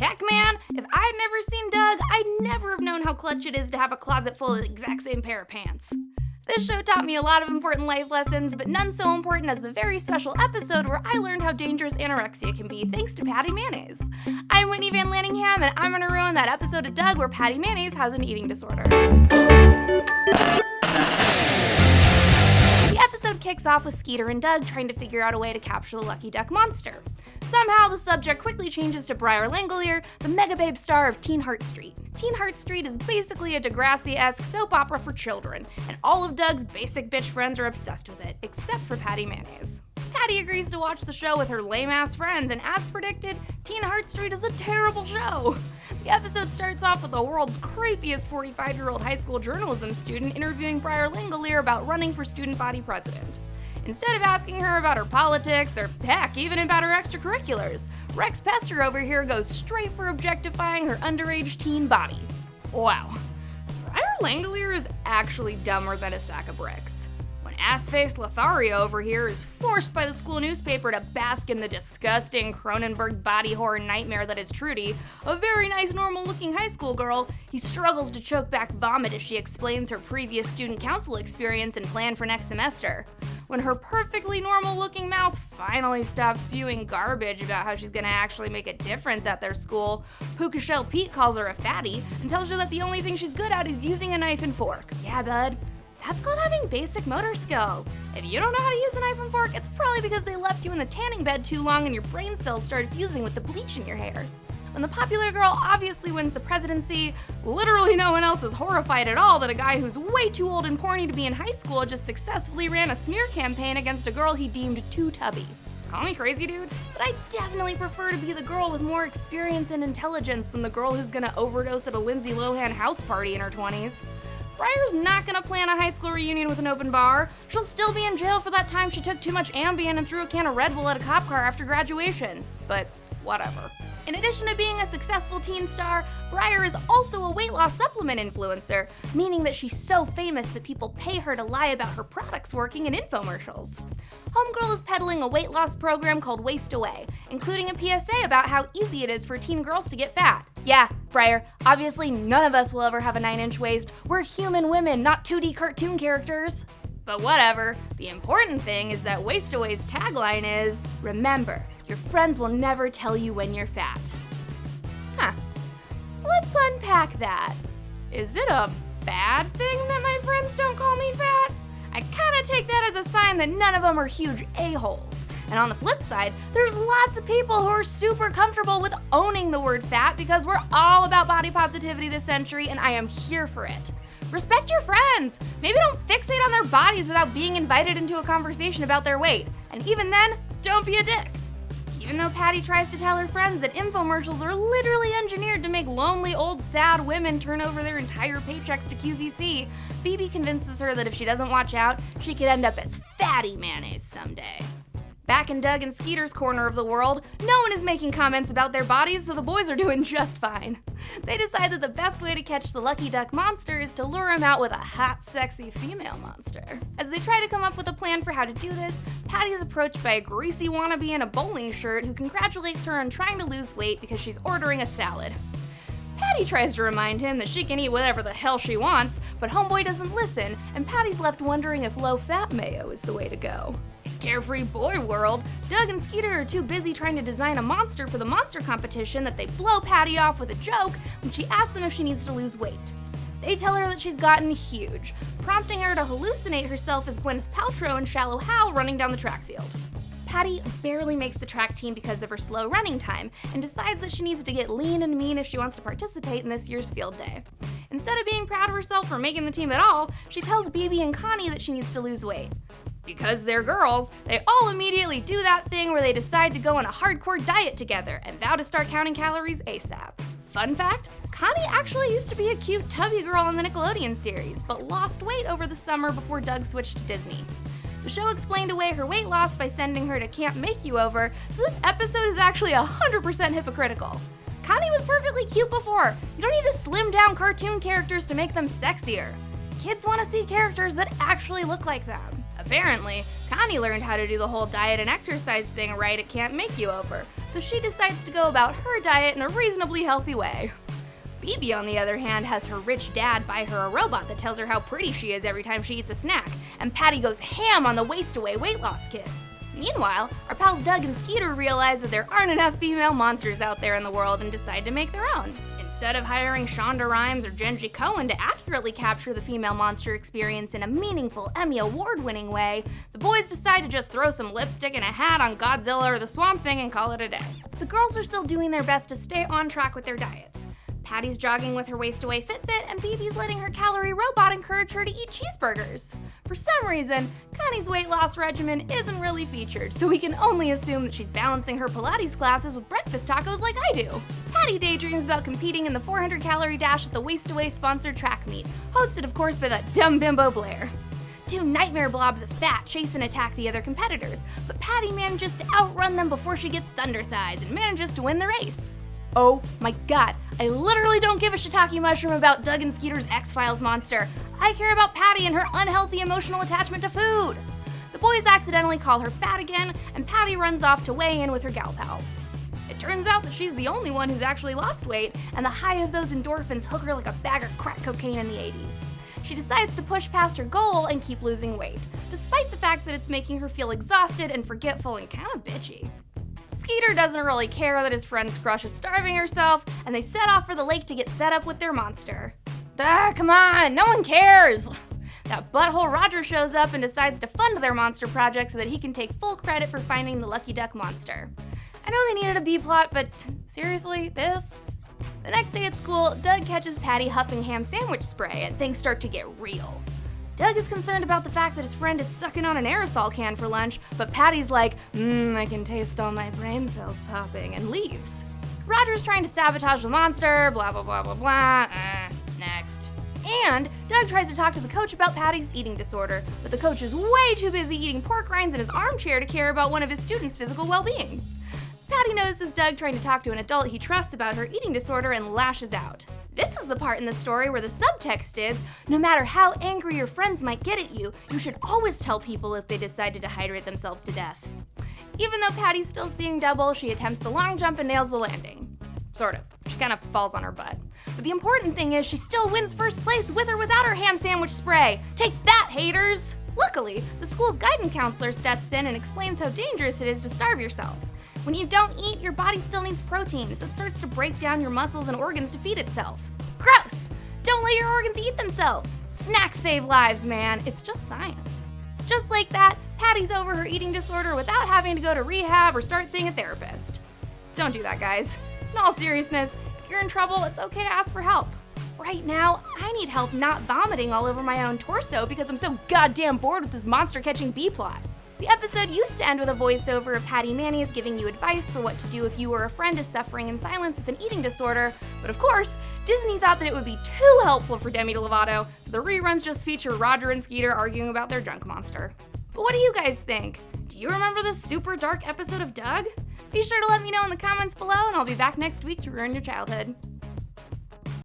Heck man, if I'd never seen Doug, I'd never have known how clutch it is to have a closet full of the exact same pair of pants. This show taught me a lot of important life lessons, but none so important as the very special episode where I learned how dangerous anorexia can be thanks to Patti Mayonnaise. I'm Whitney Van Laningham, and I'm gonna ruin that episode of Doug where Patti Mayonnaise has an eating disorder. The episode kicks off with Skeeter and Doug trying to figure out a way to capture the Lucky Duck monster. Somehow, the subject quickly changes to Briar Langolier, the mega babe star of Teen Hart Street. Teen Hart Street is basically a Degrassi-esque soap opera for children, and all of Doug's basic bitch friends are obsessed with it, except for Patti Mayonnaise. Patti agrees to watch the show with her lame-ass friends, and as predicted, Teen Hart Street is a terrible show. The episode starts off with the world's creepiest 45-year-old high school journalism student interviewing Briar Langolier about running for student body president. Instead of asking her about her politics, or heck, even about her extracurriculars, Rex Pester over here goes straight for objectifying her underage teen body. Wow. Briar Langolier is actually dumber than a sack of bricks. When ass-face Lothario over here is forced by the school newspaper to bask in the disgusting Cronenberg body horror nightmare that is Trudy, a very nice normal-looking high school girl, he struggles to choke back vomit as she explains her previous student council experience and plan for next semester. When her perfectly normal-looking mouth finally stops spewing garbage about how she's gonna actually make a difference at their school, Puka Shell Pete calls her a fatty and tells her that the only thing she's good at is using a knife and fork. Yeah, bud. That's called having basic motor skills. If you don't know how to use a knife and fork, it's probably because they left you in the tanning bed too long and your brain cells started fusing with the bleach in your hair. When the popular girl obviously wins the presidency, literally no one else is horrified at all that a guy who's way too old and porny to be in high school just successfully ran a smear campaign against a girl he deemed too tubby. Call me crazy, dude, but I definitely prefer to be the girl with more experience and intelligence than the girl who's gonna overdose at a Lindsay Lohan house party in her 20s. Briar's not gonna plan a high school reunion with an open bar. She'll still be in jail for that time she took too much Ambien and threw a can of Red Bull at a cop car after graduation. But whatever. In addition to being a successful teen star, Briar is also a weight loss supplement influencer, meaning that she's so famous that people pay her to lie about her products working in infomercials. Homegirl is peddling a weight loss program called Waist Away, including a PSA about how easy it is for teen girls to get fat. Yeah, Briar, obviously none of us will ever have a 9-inch waist. We're human women, not 2D cartoon characters. But whatever, the important thing is that Waist Away's tagline is, remember, your friends will never tell you when you're fat. Huh. Let's unpack that. Is it a bad thing that my friends don't call me fat? I kinda take that as a sign that none of them are huge a-holes. And on the flip side, there's lots of people who are super comfortable with owning the word fat because we're all about body positivity this century and I am here for it. Respect your friends. Maybe don't fixate on their bodies without being invited into a conversation about their weight. And even then, don't be a dick. Even though Patti tries to tell her friends that infomercials are literally engineered to make lonely, old, sad women turn over their entire paychecks to QVC, Phoebe convinces her that if she doesn't watch out, she could end up as Fatty Mayonnaise someday. Back in Doug and Skeeter's corner of the world, no one is making comments about their bodies, so the boys are doing just fine. They decide that the best way to catch the Lucky Duck monster is to lure him out with a hot, sexy female monster. As they try to come up with a plan for how to do this, Patti is approached by a greasy wannabe in a bowling shirt who congratulates her on trying to lose weight because she's ordering a salad. Patti tries to remind him that she can eat whatever the hell she wants, but homeboy doesn't listen, and Patti's left wondering if low-fat mayo is the way to go. In carefree boy world, Doug and Skeeter are too busy trying to design a monster for the monster competition that they blow Patti off with a joke when she asks them if she needs to lose weight. They tell her that she's gotten huge, prompting her to hallucinate herself as Gwyneth Paltrow and Shallow Hal running down the track field. Patti barely makes the track team because of her slow running time and decides that she needs to get lean and mean if she wants to participate in this year's field day. Instead of being proud of herself for making the team at all, she tells BB and Connie that she needs to lose weight. Because they're girls, they all immediately do that thing where they decide to go on a hardcore diet together and vow to start counting calories ASAP. Fun fact, Connie actually used to be a cute Tubby girl in the Nickelodeon series, but lost weight over the summer before Doug switched to Disney. The show explained away her weight loss by sending her to Camp Makeover, so this episode is actually 100% hypocritical. Connie was perfectly cute before. You don't need to slim down cartoon characters to make them sexier. Kids want to see characters that actually look like them. Apparently, Connie learned how to do the whole diet and exercise thing right at Can't Make You Over, so she decides to go about her diet in a reasonably healthy way. Bebe, on the other hand, has her rich dad buy her a robot that tells her how pretty she is every time she eats a snack, and Patti goes ham on the waist-away weight loss kit. Meanwhile, our pals Doug and Skeeter realize that there aren't enough female monsters out there in the world and decide to make their own. Instead of hiring Shonda Rhimes or Genji Cohen to accurately capture the female monster experience in a meaningful Emmy Award-winning way, the boys decide to just throw some lipstick and a hat on Godzilla or the Swamp Thing and call it a day. The girls are still doing their best to stay on track with their diets. Patti's jogging with her waist-away Fitbit, and Bebe's letting her calorie robot encourage her to eat cheeseburgers. For some reason, Connie's weight loss regimen isn't really featured, so we can only assume that she's balancing her Pilates classes with breakfast tacos like I do. Patti daydreams about competing in the 400-calorie dash at the Waist-Away sponsored track meet, hosted of course by that dumb bimbo Blair. Two nightmare blobs of fat chase and attack the other competitors, but Patti manages to outrun them before she gets thunder thighs and manages to win the race. Oh my god, I literally don't give a shiitake mushroom about Doug and Skeeter's X-Files monster. I care about Patti and her unhealthy emotional attachment to food. The boys accidentally call her fat again, and Patti runs off to weigh in with her gal pals. It turns out that she's the only one who's actually lost weight, and the high of those endorphins hook her like a bag of crack cocaine in the 80s. She decides to push past her goal and keep losing weight, despite the fact that it's making her feel exhausted and forgetful and kinda bitchy. Skeeter doesn't really care that his friend's crush is starving herself, and they set off for the lake to get set up with their monster. Come on, no one cares! That butthole Roger shows up and decides to fund their monster project so that he can take full credit for finding the Lucky Duck monster. I know they needed a B-plot, but seriously, this? The next day at school, Doug catches Patti huffing ham sandwich spray, and things start to get real. Doug is concerned about the fact that his friend is sucking on an aerosol can for lunch, but Patti's like, I can taste all my brain cells popping, and leaves. Roger's trying to sabotage the monster, blah blah blah blah blah, next. And Doug tries to talk to the coach about Patti's eating disorder, but the coach is way too busy eating pork rinds in his armchair to care about one of his students' physical well-being. Patti notices Doug trying to talk to an adult he trusts about her eating disorder and lashes out. This is the part in the story where the subtext is, no matter how angry your friends might get at you, you should always tell people if they decide to dehydrate themselves to death. Even though Patti's still seeing double, she attempts the long jump and nails the landing. Sort of. She kind of falls on her butt. But the important thing is she still wins first place with or without her ham sandwich spray. Take that, haters! Luckily, the school's guidance counselor steps in and explains how dangerous it is to starve yourself. When you don't eat, your body still needs protein, so it starts to break down your muscles and organs to feed itself. Gross! Don't let your organs eat themselves! Snacks save lives, man. It's just science. Just like that, Patti's over her eating disorder without having to go to rehab or start seeing a therapist. Don't do that, guys. In all seriousness, if you're in trouble, it's okay to ask for help. Right now, I need help not vomiting all over my own torso because I'm so goddamn bored with this monster-catching B-plot. The episode used to end with a voiceover of Patti Mayonnaise giving you advice for what to do if you or a friend is suffering in silence with an eating disorder, but of course, Disney thought that it would be too helpful for Demi Lovato, so the reruns just feature Roger and Skeeter arguing about their junk monster. But what do you guys think? Do you remember this super dark episode of Doug? Be sure to let me know in the comments below, and I'll be back next week to ruin your childhood.